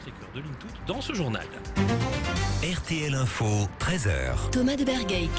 Sacré-Cœur de Lintout dans ce journal. RTL Info, 13h. Thomas de Bergeyck.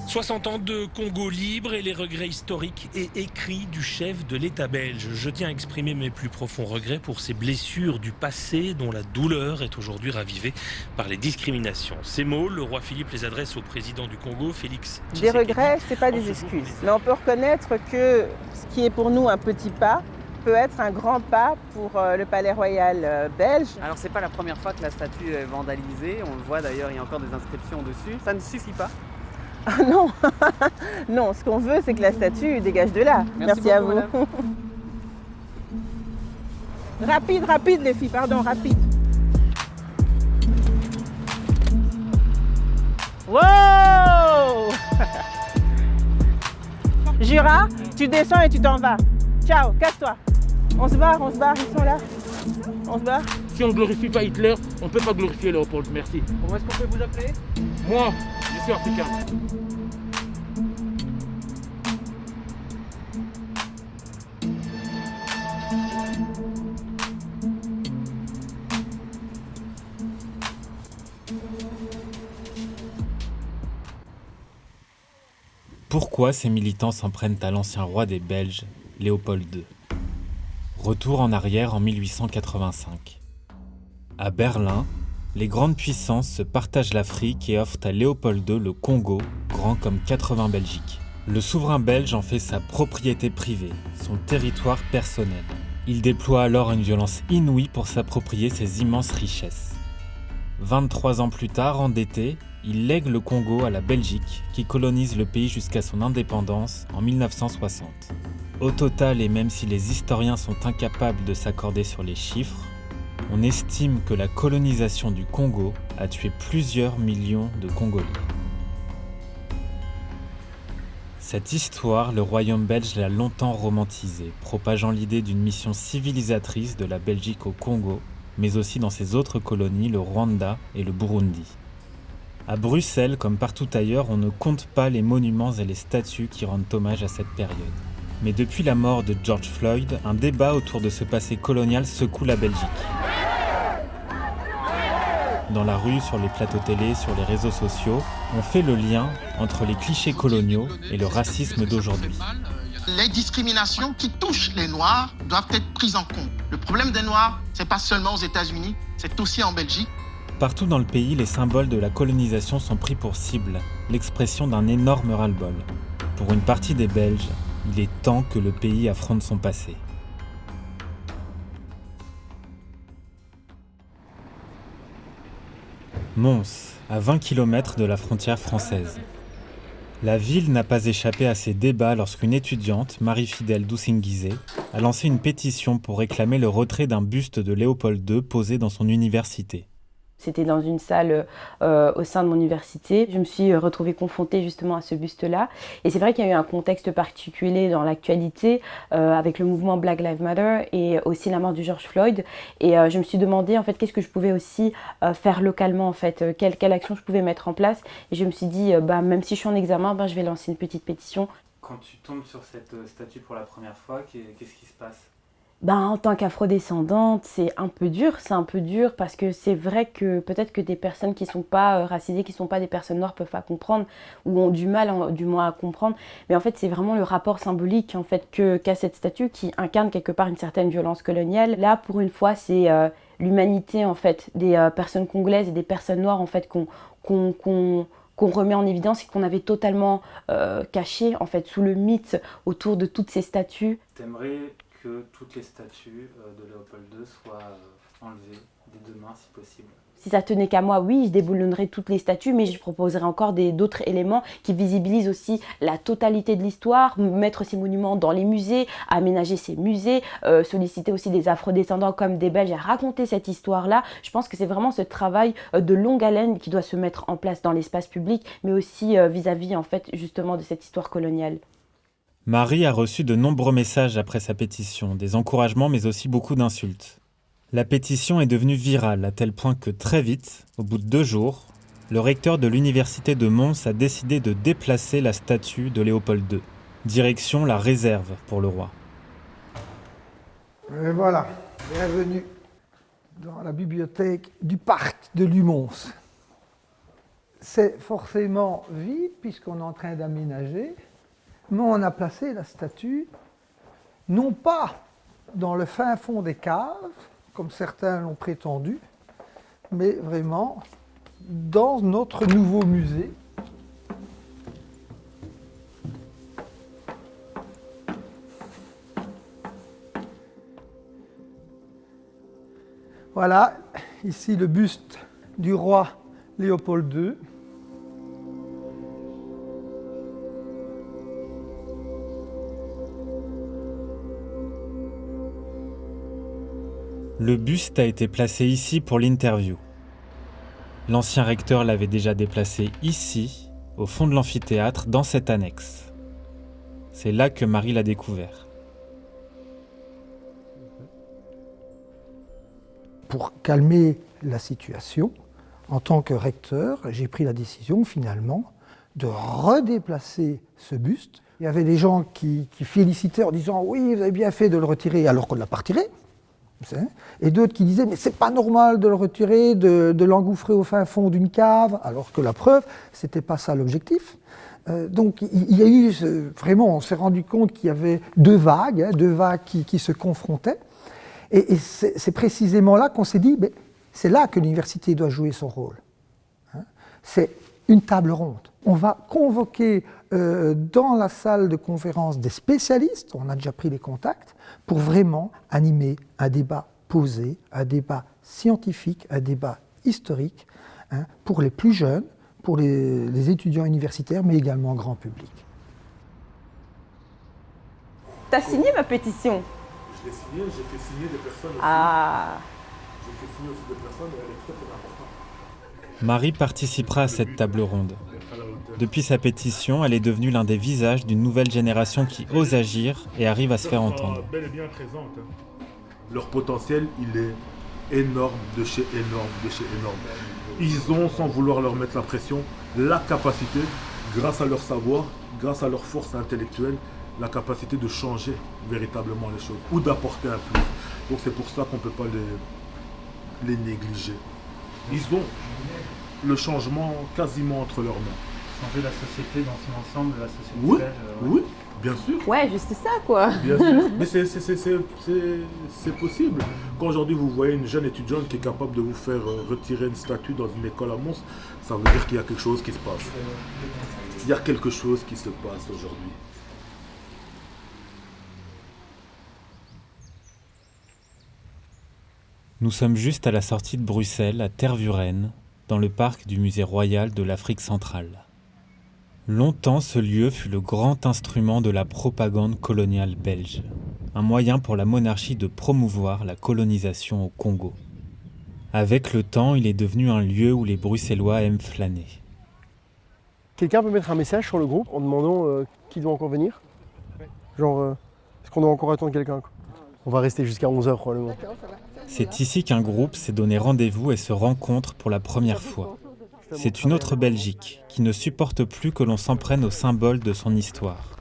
60 ans de Congo libre et les regrets historiques et écrits du chef de l'État belge. Je tiens à exprimer mes plus profonds regrets pour ces blessures du passé dont la douleur est aujourd'hui ravivée par les discriminations. Ces mots, le roi Philippe les adresse au président du Congo, Félix Tshisekedi. Des regrets, ce n'est pas des excuses. Mais on peut reconnaître que ce qui est pour nous un petit pas peut être un grand pas pour le palais royal belge. Alors c'est pas la première fois que la statue est vandalisée, on le voit d'ailleurs, il y a encore des inscriptions dessus. Ça ne suffit pas. Ah non, non, ce qu'on veut, c'est que la statue dégage de là. Merci à vous. Madame. Rapide les filles, pardon, rapide. Wow. Jura, tu descends et tu t'en vas. Ciao, casse-toi. On se barre, ils sont là. On se barre. Si on ne glorifie pas Hitler, on ne peut pas glorifier Léopold. Merci. Comment est-ce qu'on peut vous appeler? Moi, je suis africain. Pourquoi ces militants s'en prennent à l'ancien roi des Belges, Léopold II? Retour en arrière en 1885. À Berlin, les grandes puissances se partagent l'Afrique et offrent à Léopold II le Congo, grand comme 80 Belgiques. Le souverain belge en fait sa propriété privée, son territoire personnel. Il déploie alors une violence inouïe pour s'approprier ces immenses richesses. 23 ans plus tard, endetté, il lègue le Congo à la Belgique, qui colonise le pays jusqu'à son indépendance en 1960. Au total, et même si les historiens sont incapables de s'accorder sur les chiffres, on estime que la colonisation du Congo a tué plusieurs millions de Congolais. Cette histoire, le royaume belge l'a longtemps romantisée, propageant l'idée d'une mission civilisatrice de la Belgique au Congo, mais aussi dans ses autres colonies, le Rwanda et le Burundi. À Bruxelles, comme partout ailleurs, on ne compte pas les monuments et les statues qui rendent hommage à cette période. Mais depuis la mort de George Floyd, un débat autour de ce passé colonial secoue la Belgique. Dans la rue, sur les plateaux télé, sur les réseaux sociaux, on fait le lien entre les clichés coloniaux et le racisme d'aujourd'hui. Les discriminations qui touchent les Noirs doivent être prises en compte. Le problème des Noirs, c'est pas seulement aux États-Unis, c'est aussi en Belgique. Partout dans le pays, les symboles de la colonisation sont pris pour cible, l'expression d'un énorme ras-le-bol. Pour une partie des Belges, il est temps que le pays affronte son passé. Mons, à 20 km de la frontière française. La ville n'a pas échappé à ces débats lorsqu'une étudiante, Marie-Fidèle Doussingizé, a lancé une pétition pour réclamer le retrait d'un buste de Léopold II posé dans son université. C'était dans une salle au sein de mon université. Je me suis retrouvée confrontée justement à ce buste-là. Et c'est vrai qu'il y a eu un contexte particulier dans l'actualité avec le mouvement Black Lives Matter et aussi la mort de George Floyd. Et je me suis demandé en fait qu'est-ce que je pouvais aussi faire localement en fait, quelle action je pouvais mettre en place. Et je me suis dit même si je suis en examen, je vais lancer une petite pétition. Quand tu tombes sur cette statue pour la première fois, qu'est-ce qui se passe ? En tant qu'afrodescendante, c'est un peu dur parce que c'est vrai que peut-être que des personnes qui ne sont pas racisées, qui ne sont pas des personnes noires peuvent pas comprendre ou ont du mal du moins à comprendre. Mais en fait, c'est vraiment le rapport symbolique en fait, qu'a cette statue qui incarne quelque part une certaine violence coloniale. Là, pour une fois, c'est l'humanité en fait, des personnes congolaises et des personnes noires en fait, qu'on remet en évidence et qu'on avait totalement caché en fait, sous le mythe autour de toutes ces statues. T'aimerais que toutes les statues de Léopold II soient enlevées dès demain, si possible. Si ça tenait qu'à moi, oui, je déboulonnerais toutes les statues, mais je proposerais encore d'autres éléments qui visibilisent aussi la totalité de l'histoire, mettre ces monuments dans les musées, aménager ces musées, solliciter aussi des afrodescendants comme des Belges à raconter cette histoire-là. Je pense que c'est vraiment ce travail de longue haleine qui doit se mettre en place dans l'espace public, mais aussi vis-à-vis en fait, justement de cette histoire coloniale. Marie a reçu de nombreux messages après sa pétition, des encouragements mais aussi beaucoup d'insultes. La pétition est devenue virale à tel point que très vite, au bout de 2 jours, le recteur de l'université de Mons a décidé de déplacer la statue de Léopold II. Direction la réserve pour le roi. Et voilà, bienvenue dans la bibliothèque du parc de Lumons. C'est forcément vide puisqu'on est en train d'aménager, mais on a placé la statue non pas dans le fin fond des caves, comme certains l'ont prétendu, mais vraiment dans notre nouveau musée. Voilà, ici le buste du roi Léopold II. Le buste a été placé ici pour l'interview. L'ancien recteur l'avait déjà déplacé ici, au fond de l'amphithéâtre, dans cette annexe. C'est là que Marie l'a découvert. Pour calmer la situation, en tant que recteur, j'ai pris la décision finalement de redéplacer ce buste. Il y avait des gens qui félicitaient en disant « Oui, vous avez bien fait de le retirer » alors qu'on ne l'a pas retiré. Et d'autres qui disaient « Mais c'est pas normal de le retirer, de l'engouffrer au fin fond d'une cave », alors que la preuve, c'était pas ça l'objectif. Donc il y a eu, vraiment, on s'est rendu compte qu'il y avait deux vagues qui se confrontaient. Et c'est précisément là qu'on s'est dit, c'est là que l'université doit jouer son rôle. C'est une table ronde. On va convoquer dans la salle de conférence des spécialistes, on a déjà pris les contacts, pour vraiment animer un débat posé, un débat scientifique, un débat historique, pour les plus jeunes, pour les étudiants universitaires, mais également grand public. T'as signé ma pétition? Je l'ai signé, j'ai fait signer des personnes aussi. Ah. J'ai fait signer aussi des personnes et elle est très importante. Marie participera à cette table ronde. Depuis sa pétition, elle est devenue l'un des visages d'une nouvelle génération qui ose agir et arrive à se faire entendre. Bel et bien présente. Leur potentiel, il est énorme, de chez énorme, de chez énorme. Ils ont, sans vouloir leur mettre la pression, la capacité, grâce à leur savoir, grâce à leur force intellectuelle, la capacité de changer véritablement les choses ou d'apporter un plus. Donc c'est pour ça qu'on ne peut pas les négliger. Ils ont le changement quasiment entre leurs mains. Changer la société dans son ensemble, la société oui, belge. Oui, bien sûr. Ouais, juste ça quoi. Bien sûr, mais c'est possible. Quand aujourd'hui vous voyez une jeune étudiante qui est capable de vous faire retirer une statue dans une école à Mons, ça veut dire qu'il y a quelque chose qui se passe. Il y a quelque chose qui se passe aujourd'hui. Nous sommes juste à la sortie de Bruxelles, à Tervuren, dans le parc du Musée royal de l'Afrique centrale. Longtemps, ce lieu fut le grand instrument de la propagande coloniale belge, un moyen pour la monarchie de promouvoir la colonisation au Congo. Avec le temps, il est devenu un lieu où les Bruxellois aiment flâner. Quelqu'un peut mettre un message sur le groupe en demandant qui doit encore venir? Genre, est-ce qu'on doit encore attendre quelqu'un? On va rester jusqu'à 11h probablement. C'est ici qu'un groupe s'est donné rendez-vous et se rencontre pour la première fois. C'est une autre Belgique qui ne supporte plus que l'on s'en prenne aux symboles de son histoire.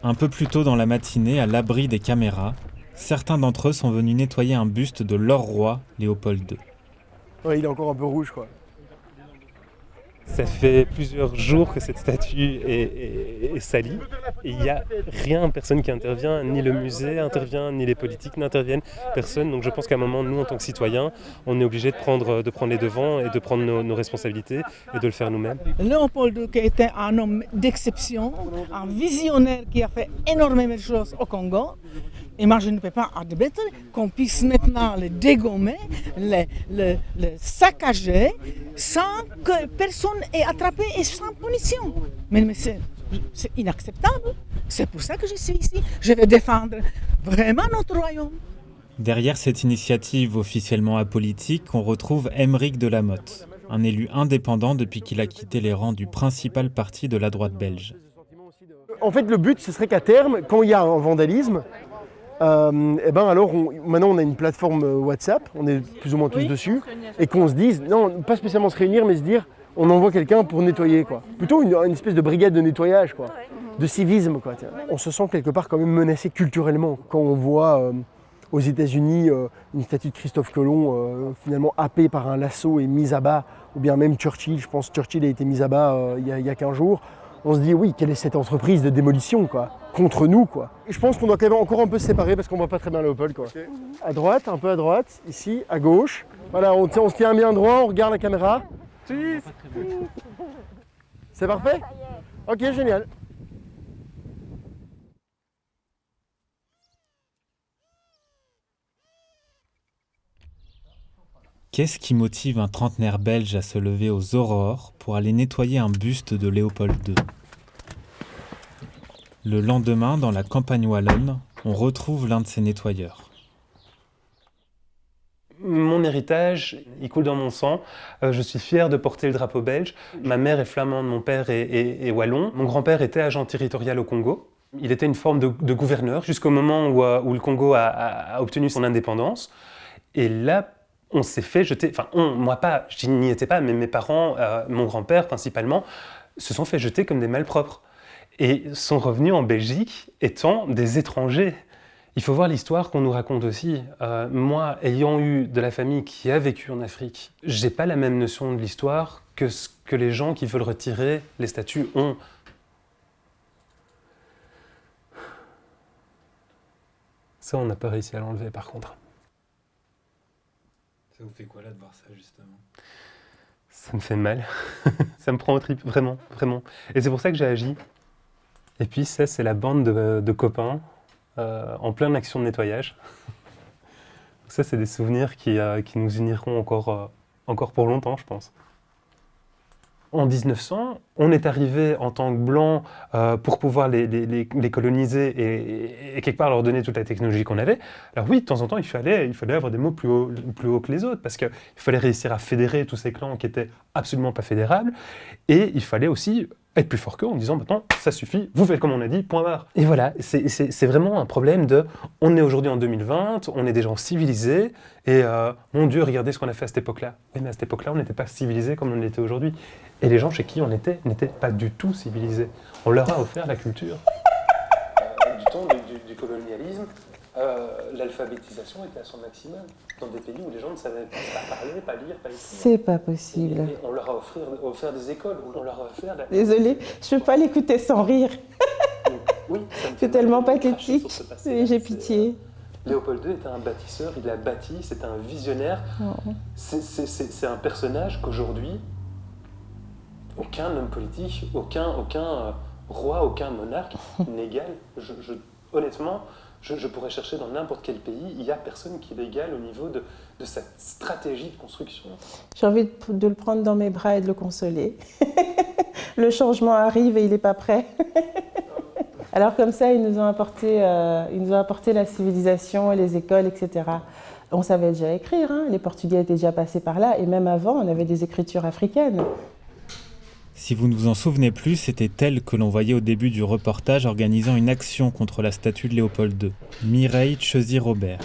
Un peu plus tôt dans la matinée, à l'abri des caméras, certains d'entre eux sont venus nettoyer un buste de leur roi, Léopold II. Ouais, il est encore un peu rouge quoi. Ça fait plusieurs jours que cette statue est salie et il n'y a rien, personne qui intervient, ni le musée intervient, ni les politiques n'interviennent, personne. Donc je pense qu'à un moment, nous en tant que citoyens, on est obligés de prendre les devants et de prendre nos responsabilités et de le faire nous-mêmes. Léopold II qui était un homme d'exception, un visionnaire qui a fait énormément de choses au Congo. Et moi, je ne peux pas admettre qu'on puisse maintenant le dégommer, le saccager, sans que personne ait attrapé et sans punition. Mais c'est inacceptable. C'est pour ça que je suis ici. Je vais défendre vraiment notre royaume. Derrière cette initiative officiellement apolitique, on retrouve Aymeric de Lamothe, un élu indépendant depuis qu'il a quitté les rangs du principal parti de la droite belge. En fait, le but, ce serait qu'à terme, quand il y a un vandalisme, maintenant on a une plateforme WhatsApp, on est plus ou moins tous dessus, et qu'on se dise, non, pas spécialement se réunir, mais se dire, on envoie quelqu'un pour nettoyer, quoi. Plutôt une espèce de brigade de nettoyage, quoi, de civisme, quoi. On se sent quelque part quand même menacé culturellement quand on voit aux États-Unis, une statue de Christophe Colomb finalement happée par un lasso et mise à bas, ou bien même Churchill, je pense que Churchill a été mis à bas il y a 15 jours. On se dit oui, quelle est cette entreprise de démolition quoi, contre nous quoi. Et je pense qu'on doit quand même encore un peu se séparer parce qu'on voit pas très bien Léopold quoi. Okay. À droite, un peu à droite, ici, à gauche. Voilà, on se tient bien droit, on regarde la caméra. C'est parfait ? Ok, génial. Qu'est-ce qui motive un trentenaire belge à se lever aux aurores pour aller nettoyer un buste de Léopold II ? Le lendemain, dans la campagne wallonne, on retrouve l'un de ces nettoyeurs. Mon héritage, il coule dans mon sang. Je suis fier de porter le drapeau belge. Ma mère est flamande, mon père est wallon. Mon grand-père était agent territorial au Congo. Il était une forme de gouverneur jusqu'au moment où le Congo a obtenu son indépendance. Et là, on s'est fait jeter, enfin moi pas, je n'y étais pas, mais mes parents, mon grand-père principalement, se sont fait jeter comme des malpropres et sont revenus en Belgique étant des étrangers. Il faut voir l'histoire qu'on nous raconte aussi. Moi, ayant eu de la famille qui a vécu en Afrique, j'ai pas la même notion de l'histoire que ce que les gens qui veulent retirer les statues ont. Ça, on n'a pas réussi à l'enlever par contre. Ça vous fait quoi là de voir ça justement ? Ça me fait mal. Ça me prend au trip, vraiment, vraiment. Et c'est pour ça que j'ai agi. Et puis ça, c'est la bande de copains en pleine action de nettoyage. Ça, c'est des souvenirs qui nous uniront encore pour longtemps, je pense. En 1900, on est arrivé en tant que blancs pour pouvoir les coloniser et quelque part leur donner toute la technologie qu'on avait. Alors oui, de temps en temps, il fallait avoir des mots plus hauts que les autres parce qu'il fallait réussir à fédérer tous ces clans qui étaient absolument pas fédérables et il fallait aussi être plus fort qu'eux en disant maintenant ça suffit, vous faites comme on a dit, point barre. Et voilà, c'est vraiment un problème de on est aujourd'hui en 2020, on est des gens civilisés et mon Dieu, regardez ce qu'on a fait à cette époque-là. Oui, mais à cette époque-là, on n'était pas civilisés comme on l'était aujourd'hui. Et les gens chez qui on était n'étaient pas du tout civilisés. On leur a offert la culture. Du temps du colonialisme, l'alphabétisation était à son maximum dans des pays où les gens ne savaient pas parler, pas lire, pas écrire. C'est pas possible. Et on leur a offert des écoles, on leur a offert... Désolée, je ne peux pas l'écouter sans rire. Oui, c'est tellement pathétique, j'ai pitié. Léopold II était un bâtisseur, il a bâti, c'était un visionnaire. Oh. C'est un personnage qu'aujourd'hui, aucun homme politique, aucun roi, aucun monarque n'égale. Honnêtement, je pourrais chercher dans n'importe quel pays, il n'y a personne qui l'égale au niveau de sa stratégie de construction. J'ai envie de le prendre dans mes bras et de le consoler. Le changement arrive et il n'est pas prêt. Alors comme ça, ils nous ont apporté la civilisation et les écoles, etc. On savait déjà écrire, hein. Les Portugais étaient déjà passés par là, et même avant, on avait des écritures africaines. Si vous ne vous en souvenez plus, c'était elle que l'on voyait au début du reportage organisant une action contre la statue de Léopold II. Mireille Chesy-Robert,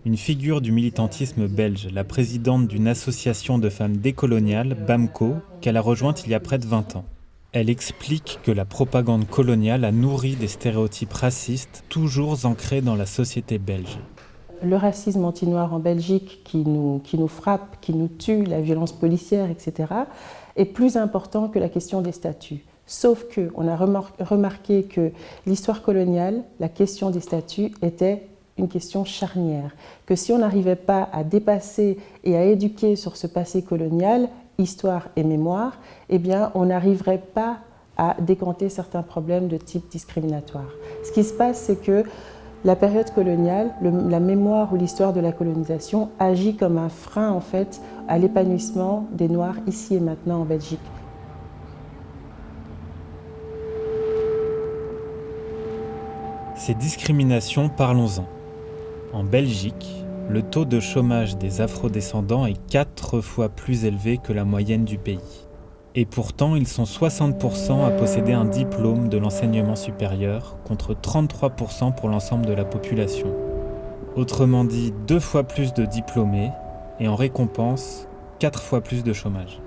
une figure du militantisme belge, la présidente d'une association de femmes décoloniales, BAMCO, qu'elle a rejointe il y a près de 20 ans. Elle explique que la propagande coloniale a nourri des stéréotypes racistes toujours ancrés dans la société belge. Le racisme anti-noir en Belgique qui nous frappe, qui nous tue, la violence policière, etc., est plus important que la question des statuts. Sauf qu'on a remarqué que l'histoire coloniale, la question des statuts, était une question charnière. Que si on n'arrivait pas à dépasser et à éduquer sur ce passé colonial, histoire et mémoire, eh bien, on n'arriverait pas à décanter certains problèmes de type discriminatoire. Ce qui se passe, c'est que la période coloniale, la mémoire ou l'histoire de la colonisation agit comme un frein en fait à l'épanouissement des Noirs ici et maintenant en Belgique. Ces discriminations, parlons-en. En Belgique, le taux de chômage des afrodescendants est 4 fois plus élevé que la moyenne du pays. Et pourtant, ils sont 60% à posséder un diplôme de l'enseignement supérieur, contre 33% pour l'ensemble de la population. Autrement dit, 2 fois plus de diplômés, et en récompense, 4 fois plus de chômage.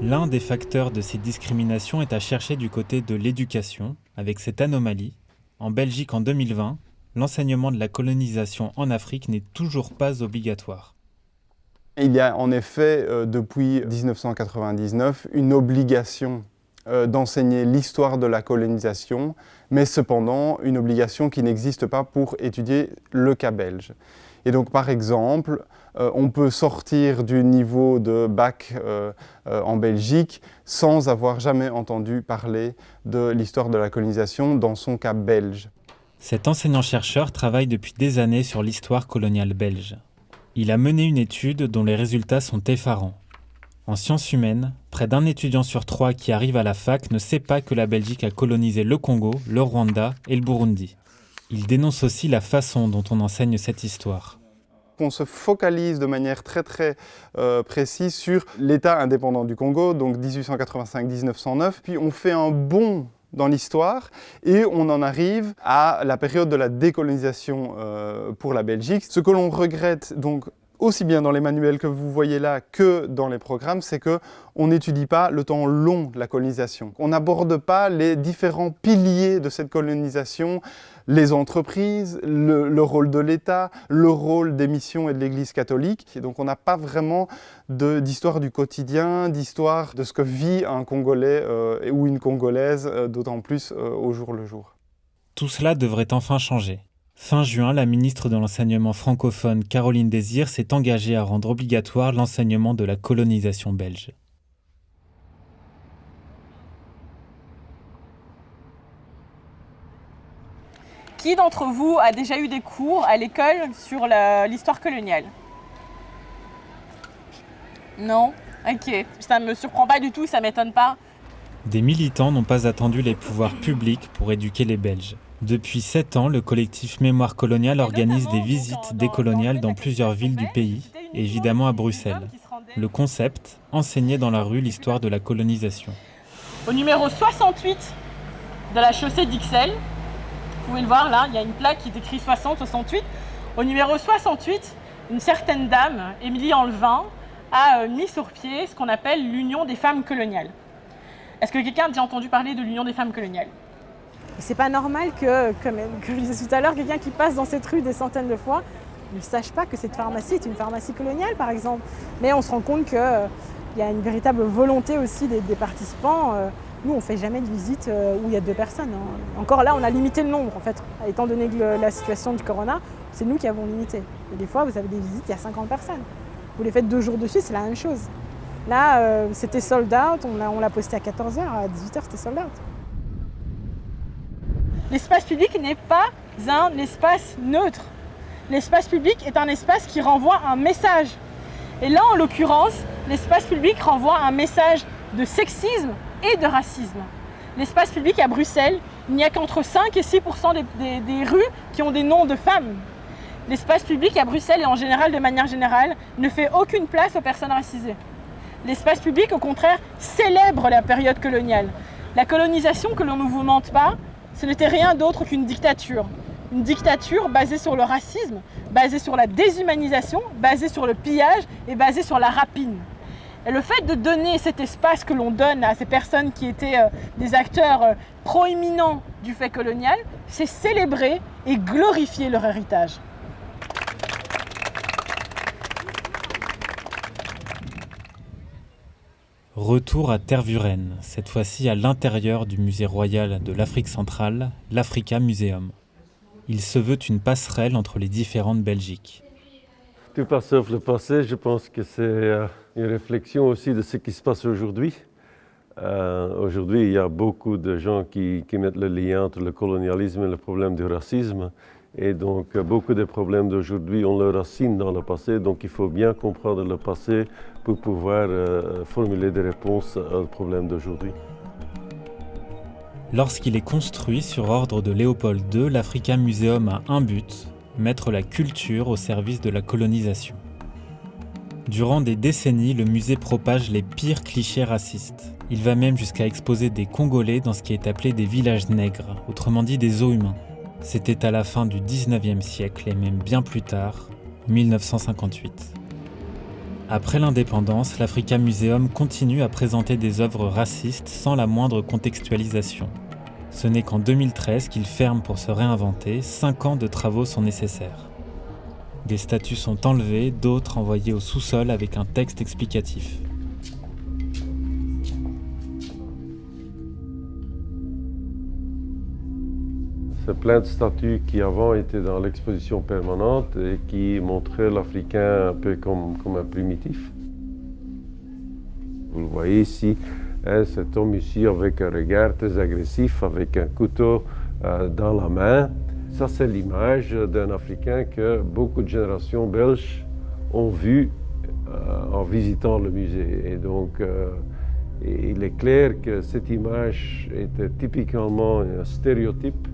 L'un des facteurs de ces discriminations est à chercher du côté de l'éducation, avec cette anomalie. En Belgique, en 2020, l'enseignement de la colonisation en Afrique n'est toujours pas obligatoire. Il y a en effet, depuis 1999, une obligation d'enseigner l'histoire de la colonisation, mais cependant une obligation qui n'existe pas pour étudier le cas belge. Et donc par exemple, on peut sortir du niveau de bac en Belgique sans avoir jamais entendu parler de l'histoire de la colonisation dans son cas belge. Cet enseignant-chercheur travaille depuis des années sur l'histoire coloniale belge. Il a mené une étude dont les résultats sont effarants. En sciences humaines, près d'un étudiant sur 3 qui arrive à la fac ne sait pas que la Belgique a colonisé le Congo, le Rwanda et le Burundi. Il dénonce aussi la façon dont on enseigne cette histoire. On se focalise de manière très précise sur l'État indépendant du Congo, donc 1885-1909, puis on fait un bond dans l'histoire et on en arrive à la période de la décolonisation pour la Belgique. Ce que l'on regrette donc aussi bien dans les manuels que vous voyez là que dans les programmes, c'est qu'on n'étudie pas le temps long de la colonisation. On n'aborde pas les différents piliers de cette colonisation, les entreprises, le rôle de l'État, le rôle des missions et de l'Église catholique. Et donc on n'a pas vraiment d'histoire du quotidien, d'histoire de ce que vit un Congolais ou une Congolaise, d'autant plus au jour le jour. Tout cela devrait enfin changer. Fin juin, la ministre de l'Enseignement francophone, Caroline Désir, s'est engagée à rendre obligatoire l'enseignement de la colonisation belge. Qui d'entre vous a déjà eu des cours à l'école sur l'histoire coloniale? Non? Ok. Ça ne me surprend pas du tout, ça ne m'étonne pas. Des militants n'ont pas attendu les pouvoirs publics pour éduquer les Belges. Depuis 7 ans, le collectif Mémoire coloniale organise des visites décoloniales dans plusieurs villes du pays, et évidemment à Bruxelles. Le concept, enseigner dans la rue l'histoire de la colonisation. Au numéro 68 de la chaussée d'Ixelles, vous pouvez le voir là, il y a une plaque qui est écrite 60-68. Au numéro 68, une certaine dame, Émilie Enlevin, a mis sur pied ce qu'on appelle l'Union des femmes coloniales. Est-ce que quelqu'un a déjà entendu parler de l'Union des femmes coloniales? C'est pas normal que, comme je disais tout à l'heure, quelqu'un qui passe dans cette rue des centaines de fois ne sache pas que cette pharmacie est une pharmacie coloniale, par exemple. Mais on se rend compte qu'il y a une véritable volonté aussi des participants. Nous, on ne fait jamais de visite où il y a 2 personnes. Encore là, on a limité le nombre, en fait. Étant donné la situation du corona, c'est nous qui avons limité. Et des fois, vous avez des visites, il y a 50 personnes. Vous les faites 2 jours dessus, c'est la même chose. Là, c'était sold out, on l'a posté à 14h, à 18h, c'était sold out. L'espace public n'est pas un espace neutre. L'espace public est un espace qui renvoie un message. Et là, en l'occurrence, l'espace public renvoie un message de sexisme et de racisme. L'espace public à Bruxelles, il n'y a qu'entre 5 et 6% des rues qui ont des noms de femmes. L'espace public à Bruxelles et en général, de manière générale, ne fait aucune place aux personnes racisées. L'espace public, au contraire, célèbre la période coloniale. La colonisation, que l'on ne vous mente pas, ce n'était rien d'autre qu'une dictature. Une dictature basée sur le racisme, basée sur la déshumanisation, basée sur le pillage et basée sur la rapine. Et le fait de donner cet espace que l'on donne à ces personnes qui étaient des acteurs proéminents du fait colonial, c'est célébrer et glorifier leur héritage. Retour à Tervuren, cette fois-ci à l'intérieur du musée royal de l'Afrique centrale, l'Africa Museum. Il se veut une passerelle entre les différentes Belgiques. Tout passe sauf le passé, je pense que c'est une réflexion aussi de ce qui se passe aujourd'hui. Aujourd'hui, il y a beaucoup de gens qui mettent le lien entre le colonialisme et le problème du racisme. Et donc, beaucoup des problèmes d'aujourd'hui ont leurs racines dans le passé, donc il faut bien comprendre le passé pour pouvoir formuler des réponses aux problèmes d'aujourd'hui. Lorsqu'il est construit sur ordre de Léopold II, l'Africa Museum a un but, mettre la culture au service de la colonisation. Durant des décennies, le musée propage les pires clichés racistes. Il va même jusqu'à exposer des Congolais dans ce qui est appelé des villages nègres, autrement dit des zoo-humains. C'était à la fin du 19e siècle et même bien plus tard, en 1958. Après l'indépendance, l'Africa Museum continue à présenter des œuvres racistes sans la moindre contextualisation. Ce n'est qu'en 2013 qu'il ferme pour se réinventer. 5 ans de travaux sont nécessaires. Des statues sont enlevées, d'autres envoyées au sous-sol avec un texte explicatif. C'est plein de statues qui avant étaient dans l'exposition permanente et qui montraient l'Africain un peu comme un primitif. Vous le voyez ici, cet homme ici avec un regard très agressif, avec un couteau dans la main. Ça, c'est l'image d'un Africain que beaucoup de générations belges ont vu en visitant le musée. Et donc, il est clair que cette image était typiquement un stéréotype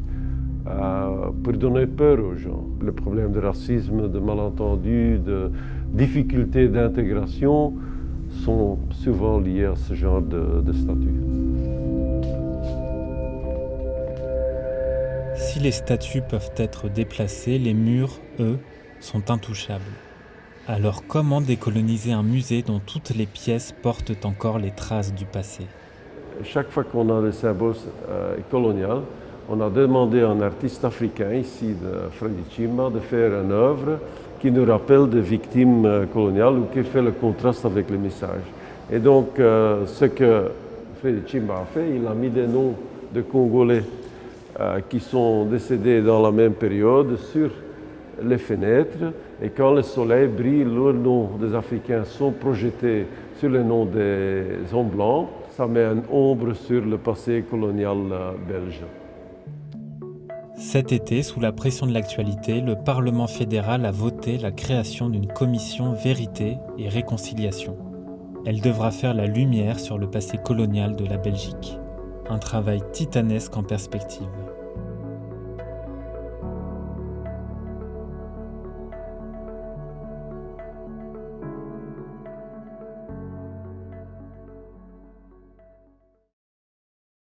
pour donner peur aux gens. Le problème de racisme, de malentendus, de difficultés d'intégration sont souvent liés à ce genre de statues. Si les statues peuvent être déplacées, les murs, eux, sont intouchables. Alors comment décoloniser un musée dont toutes les pièces portent encore les traces du passé? Chaque fois qu'on a des symboles coloniaux, on a demandé à un artiste africain, ici de Freddy Chimba, de faire une œuvre qui nous rappelle des victimes coloniales ou qui fait le contraste avec le message. Et donc, ce que Freddy Chimba a fait, il a mis des noms de Congolais qui sont décédés dans la même période sur les fenêtres. Et quand le soleil brille, les noms des Africains sont projetés sur les noms des hommes blancs. Ça met une ombre sur le passé colonial belge. Cet été, sous la pression de l'actualité, le Parlement fédéral a voté la création d'une commission Vérité et Réconciliation. Elle devra faire la lumière sur le passé colonial de la Belgique. Un travail titanesque en perspective.